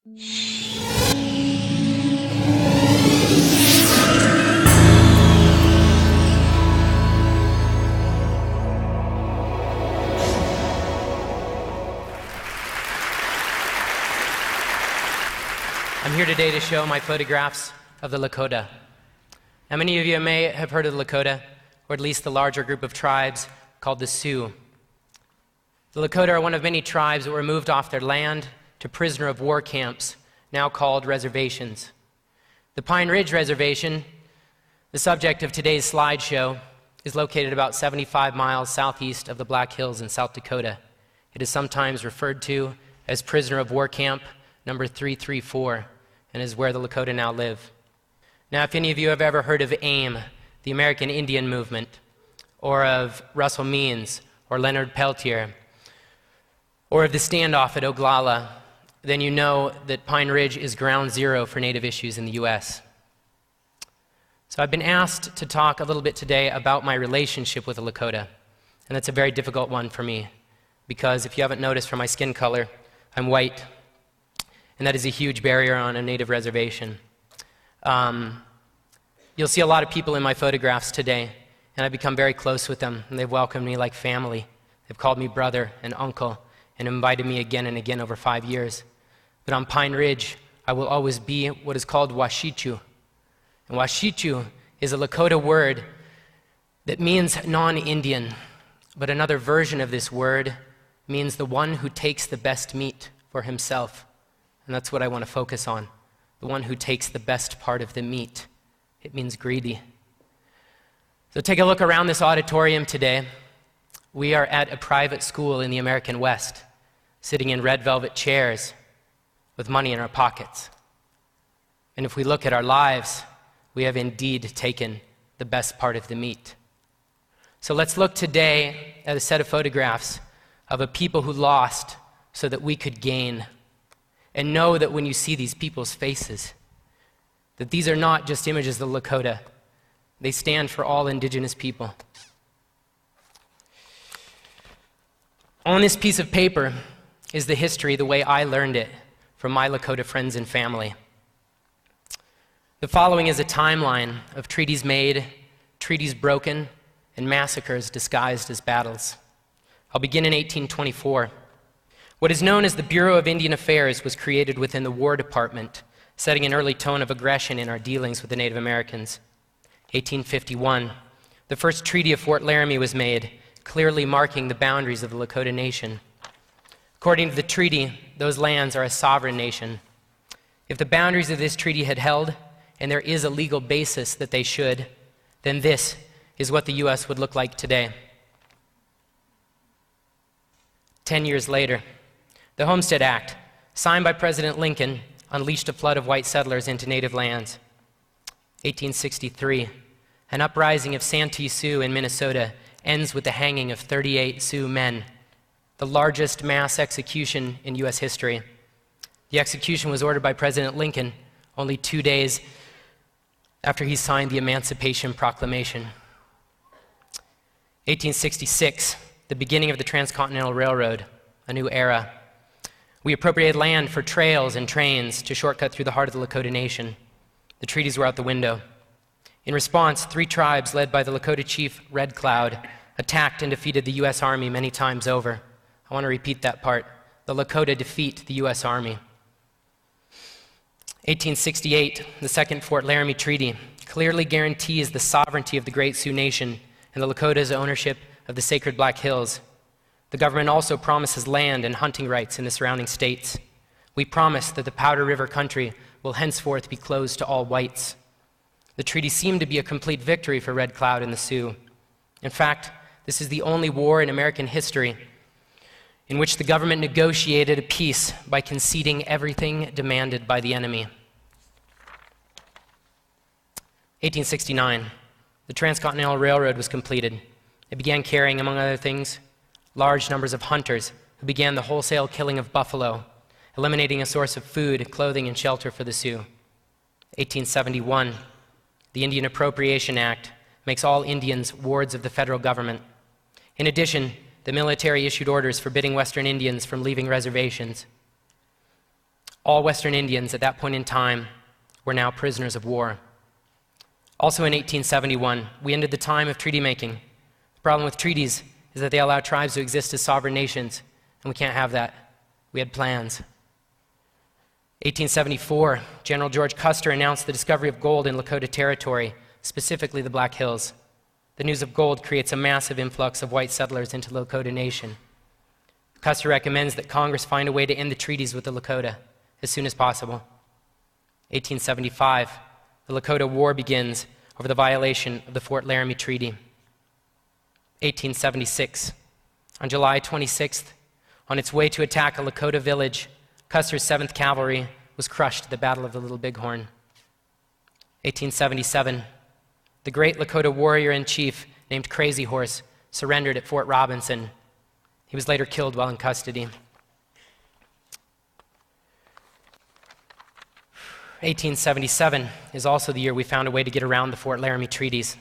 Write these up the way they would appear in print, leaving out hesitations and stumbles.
I'm here today to show my photographs of the Lakota. Now, many of you may have heard of the Lakota, or at least the larger group of tribes called the Sioux. The Lakota are one of many tribes that were moved off their land to prisoner of war camps, now called reservations. The Pine Ridge Reservation, the subject of today's slideshow, is located about 75 miles southeast of the Black Hills in South Dakota. It is sometimes referred to as prisoner of war camp number 334, and is where the Lakota now live. Now, if any of you have ever heard of AIM, the American Indian Movement, or of Russell Means, or Leonard Peltier, or of the standoff at Oglala, then you know that Pine Ridge is ground zero for Native issues in the U.S. So I've been asked to talk a little bit today about my relationship with the Lakota, and that's a very difficult one for me, because if you haven't noticed from my skin color, I'm white, and that is a huge barrier on a Native reservation. You'll see a lot of people in my photographs today, and I've become very close with them, and they've welcomed me like family. They've called me brother and uncle, and invited me again and again over 5 years. But on Pine Ridge, I will always be what is called Washichu. And Washichu is a Lakota word that means non-Indian, but another version of this word means the one who takes the best meat for himself. And that's what I want to focus on, the one who takes the best part of the meat. It means greedy. So take a look around this auditorium today. We are at a private school in the American West, sitting in red velvet chairs with money in our pockets. And if we look at our lives, we have indeed taken the best part of the meat. So let's look today at a set of photographs of a people who lost so that we could gain. And know that when you see these people's faces, that these are not just images of the Lakota. They stand for all indigenous people. On this piece of paper is the history the way I learned it from my Lakota friends and family. The following is a timeline of treaties made, treaties broken, and massacres disguised as battles. I'll begin in 1824. What is known as the Bureau of Indian Affairs was created within the War Department, setting an early tone of aggression in our dealings with the Native Americans. 1851, the first Treaty of Fort Laramie was made, clearly marking the boundaries of the Lakota Nation. According to the treaty, those lands are a sovereign nation. If the boundaries of this treaty had held, and there is a legal basis that they should, then this is what the U.S. would look like today. 10 years later, the Homestead Act, signed by President Lincoln, unleashed a flood of white settlers into native lands. 1863, an uprising of Santee Sioux in Minnesota ends with the hanging of 38 Sioux men, the largest mass execution in U.S. history. The execution was ordered by President Lincoln only 2 days after he signed the Emancipation Proclamation. 1866, the beginning of the Transcontinental Railroad, a new era. We appropriated land for trails and trains to shortcut through the heart of the Lakota Nation. The treaties were out the window. In response, 3 tribes led by the Lakota chief Red Cloud attacked and defeated the U.S. Army many times over. I want to repeat that part. The Lakota defeat the U.S. Army. 1868, the Second Fort Laramie Treaty clearly guarantees the sovereignty of the Great Sioux Nation and the Lakota's ownership of the sacred Black Hills. The government also promises land and hunting rights in the surrounding states. We promise that the Powder River country will henceforth be closed to all whites. The treaty seemed to be a complete victory for Red Cloud and the Sioux. In fact, this is the only war in American history in which the government negotiated a peace by conceding everything demanded by the enemy. 1869, the Transcontinental Railroad was completed. It began carrying, among other things, large numbers of hunters who began the wholesale killing of buffalo, eliminating a source of food, clothing, and shelter for the Sioux. 1871, the Indian Appropriation Act makes all Indians wards of the federal government. In addition, the military issued orders forbidding Western Indians from leaving reservations. All Western Indians at that point in time were now prisoners of war. Also in 1871, we ended the time of treaty making. The problem with treaties is that they allow tribes to exist as sovereign nations, and we can't have that. We had plans. 1874, General George Custer announced the discovery of gold in Lakota Territory, specifically the Black Hills. The news of gold creates a massive influx of white settlers into Lakota Nation. Custer recommends that Congress find a way to end the treaties with the Lakota as soon as possible. 1875, the Lakota War begins over the violation of the Fort Laramie Treaty. 1876, on July 26th, on its way to attack a Lakota village, Custer's 7th Cavalry was crushed at the Battle of the Little Bighorn. 1877, the great Lakota warrior-in-chief named Crazy Horse surrendered at Fort Robinson. He was later killed while in custody. 1877 is also the year we found a way to get around the Fort Laramie treaties.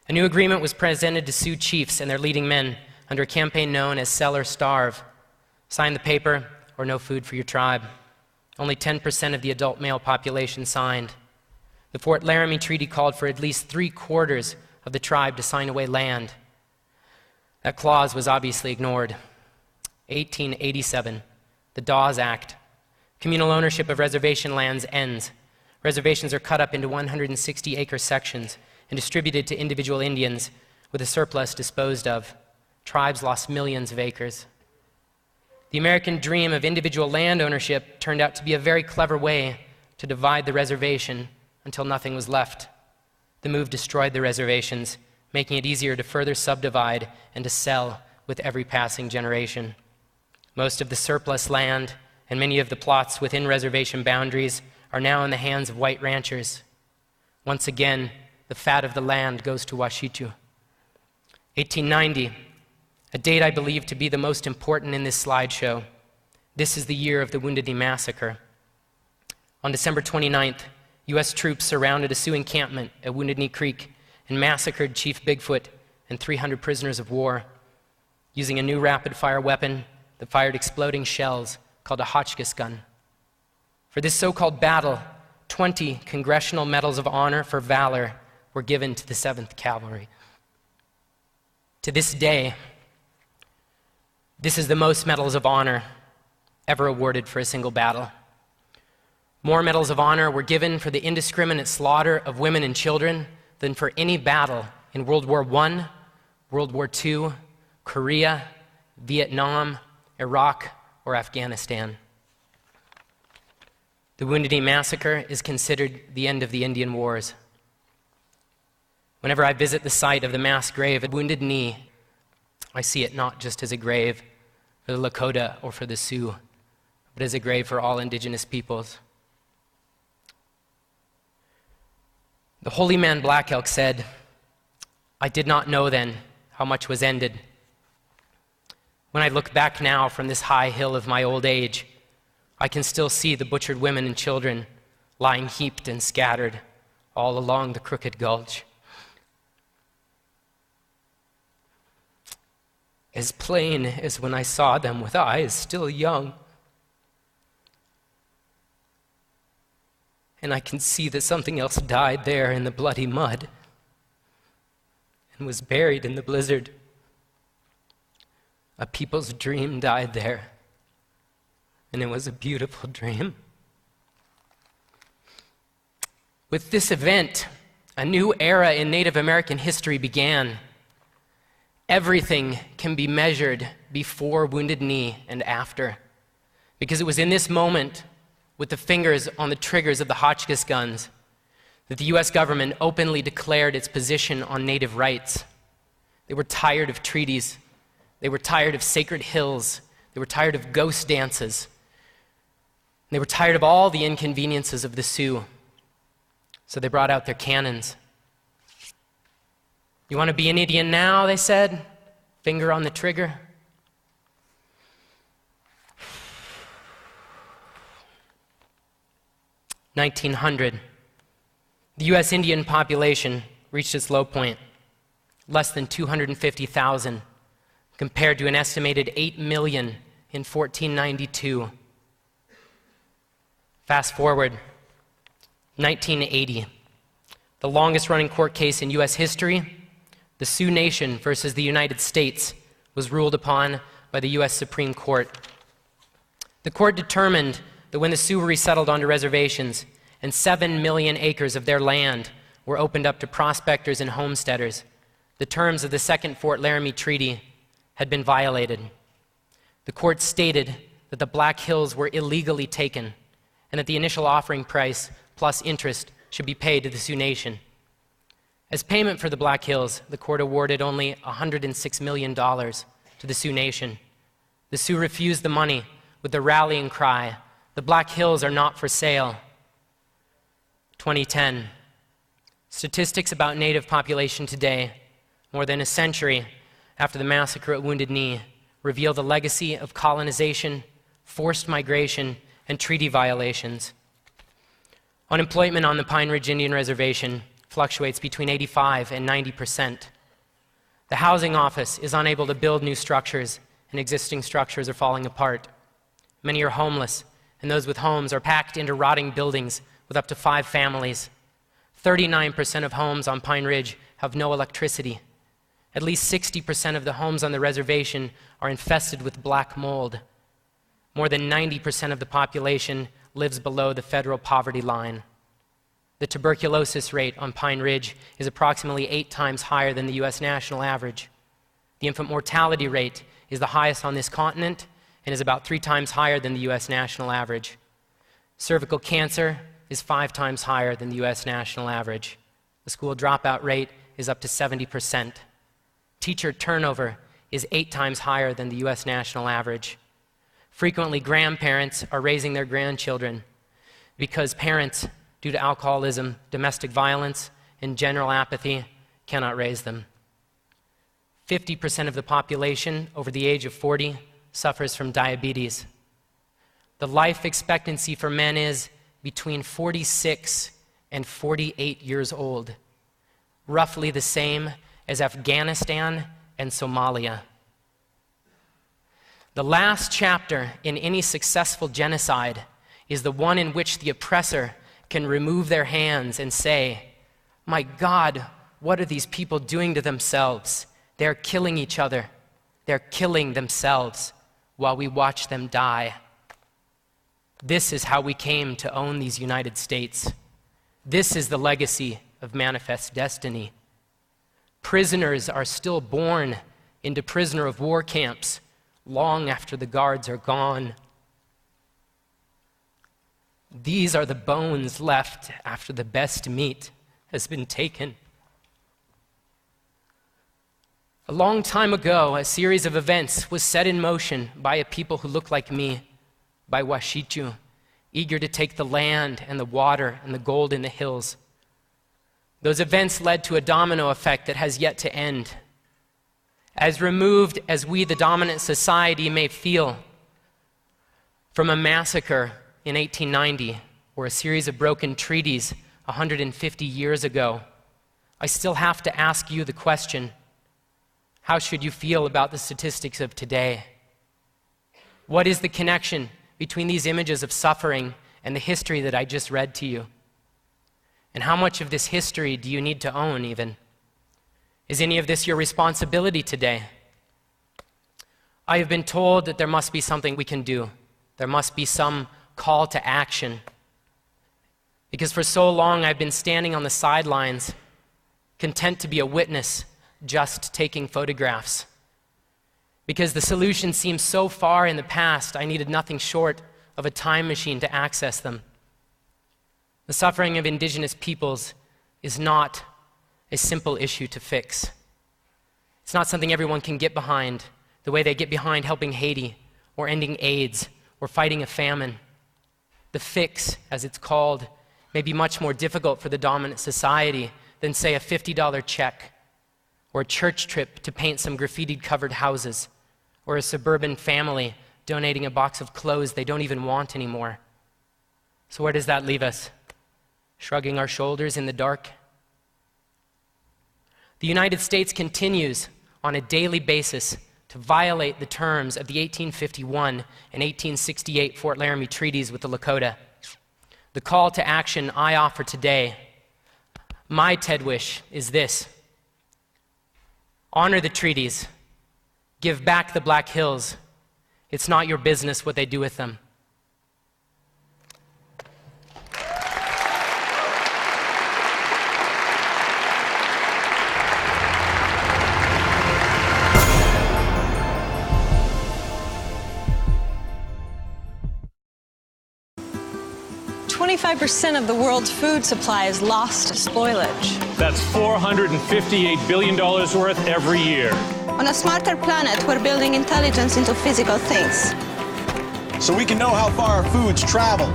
A new agreement was presented to Sioux chiefs and their leading men under a campaign known as Sell or Starve. Sign the paper or no food for your tribe. Only 10% of the adult male population signed. The Fort Laramie Treaty called for at least 3/4 of the tribe to sign away land. That clause was obviously ignored. 1887, the Dawes Act. Communal ownership of reservation lands ends. Reservations are cut up into 160-acre sections and distributed to individual Indians, with the surplus disposed of. Tribes lost millions of acres. The American dream of individual land ownership turned out to be a very clever way to divide the reservation until nothing was left. The move destroyed the reservations, making it easier to further subdivide and to sell with every passing generation. Most of the surplus land and many of the plots within reservation boundaries are now in the hands of white ranchers. Once again, the fat of the land goes to Washichu. 1890, a date I believe to be the most important in this slideshow. This is the year of the Wounded Knee Massacre. On December 29th, U.S. troops surrounded a Sioux encampment at Wounded Knee Creek and massacred Chief Bigfoot and 300 prisoners of war using a new rapid-fire weapon that fired exploding shells called a Hotchkiss gun. For this so-called battle, 20 Congressional Medals of Honor for valor were given to the 7th Cavalry. To this day, this is the most Medals of Honor ever awarded for a single battle. More Medals of Honor were given for the indiscriminate slaughter of women and children than for any battle in World War I, World War II, Korea, Vietnam, Iraq, or Afghanistan. The Wounded Knee Massacre is considered the end of the Indian Wars. Whenever I visit the site of the mass grave at Wounded Knee, I see it not just as a grave for the Lakota or for the Sioux, but as a grave for all indigenous peoples. The holy man Black Elk said, "I did not know then how much was ended. When I look back now from this high hill of my old age, I can still see the butchered women and children lying heaped and scattered all along the crooked gulch. As plain as when I saw them with eyes still young. And I can see that something else died there in the bloody mud and was buried in the blizzard. A people's dream died there, and it was a beautiful dream." With this event, a new era in Native American history began. Everything can be measured before Wounded Knee and after, because it was in this moment, with the fingers on the triggers of the Hotchkiss guns, that the U.S. government openly declared its position on Native rights. They were tired of treaties. They were tired of sacred hills. They were tired of ghost dances. They were tired of all the inconveniences of the Sioux. So they brought out their cannons. "You want to be an Indian now?" they said. Finger on the trigger. "1900, the U.S. Indian population reached its low point, less than 250,000, compared to an estimated 8 million in 1492. Fast forward, 1980, the longest running court case in U.S. history, the Sioux Nation versus the United States, was ruled upon by the U.S. Supreme Court. The court determined that when the Sioux were resettled onto reservations and 7 million acres of their land were opened up to prospectors and homesteaders, the terms of the Second Fort Laramie Treaty had been violated. The court stated that the Black Hills were illegally taken and that the initial offering price plus interest should be paid to the Sioux Nation. As payment for the Black Hills, the court awarded only $106 million to the Sioux Nation. The Sioux refused the money with the rallying cry, "The Black Hills are not for sale." 2010. Statistics about Native population today, more than a century after the massacre at Wounded Knee, reveal the legacy of colonization, forced migration, and treaty violations. Unemployment on the Pine Ridge Indian Reservation fluctuates between 85 and 90%. The housing office is unable to build new structures, and existing structures are falling apart. Many are homeless, and those with homes are packed into rotting buildings with up to 5 families. 39% of homes on Pine Ridge have no electricity. At least 60% of the homes on the reservation are infested with black mold. More than 90% of the population lives below the federal poverty line. The tuberculosis rate on Pine Ridge is approximately 8 times higher than the U.S. national average. The infant mortality rate is the highest on this continent and is about 3 times higher than the U.S. national average. Cervical cancer is 5 times higher than the U.S. national average. The school dropout rate is up to 70%. Teacher turnover is 8 times higher than the U.S. national average. Frequently, grandparents are raising their grandchildren because parents, due to alcoholism, domestic violence, and general apathy, cannot raise them. 50% of the population over the age of 40 suffers from diabetes. The life expectancy for men is between 46 and 48 years old, roughly the same as Afghanistan and Somalia. The last chapter in any successful genocide is the one in which the oppressor can remove their hands and say, "My God, what are these people doing to themselves? They're killing each other. They're killing themselves while we watch them die." This is how we came to own these United States. This is the legacy of Manifest Destiny. Prisoners are still born into prisoner of war camps long after the guards are gone. These are the bones left after the best meat has been taken. A long time ago, a series of events was set in motion by a people who look like me, by Washichu, eager to take the land and the water and the gold in the hills. Those events led to a domino effect that has yet to end. As removed as we, the dominant society, may feel from a massacre in 1890 or a series of broken treaties 150 years ago, I still have to ask you the question, how should you feel about the statistics of today? What is the connection between these images of suffering and the history that I just read to you? And how much of this history do you need to own even? Is any of this your responsibility today? I have been told that there must be something we can do. There must be some call to action. Because for so long I've been standing on the sidelines, content to be a witness, just taking photographs. Because the solution seems so far in the past, I needed nothing short of a time machine to access them. The suffering of indigenous peoples is not a simple issue to fix. It's not something everyone can get behind, the way they get behind helping Haiti, or ending AIDS, or fighting a famine. The fix, as it's called, may be much more difficult for the dominant society than, say, a $50 check, or a church trip to paint some graffiti-covered houses, or a suburban family donating a box of clothes they don't even want anymore. So where does that leave us? Shrugging our shoulders in the dark? The United States continues on a daily basis to violate the terms of the 1851 and 1868 Fort Laramie treaties with the Lakota. the call to action I offer today, my TED Wish is this: honor the treaties, give back the Black Hills. It's not your business what they do with them. 25% of the world's food supply is lost to spoilage. That's $458 billion worth every year. On a smarter planet, we're building intelligence into physical things. So we can know how far our foods travel.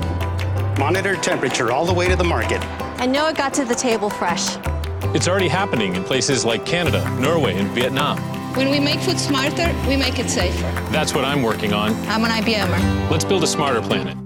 Monitor temperature all the way to the market. And know it got to the table fresh. It's already happening in places like Canada, Norway, and Vietnam. When we make food smarter, we make it safer. That's what I'm working on. I'm an IBMer. Let's build a smarter planet.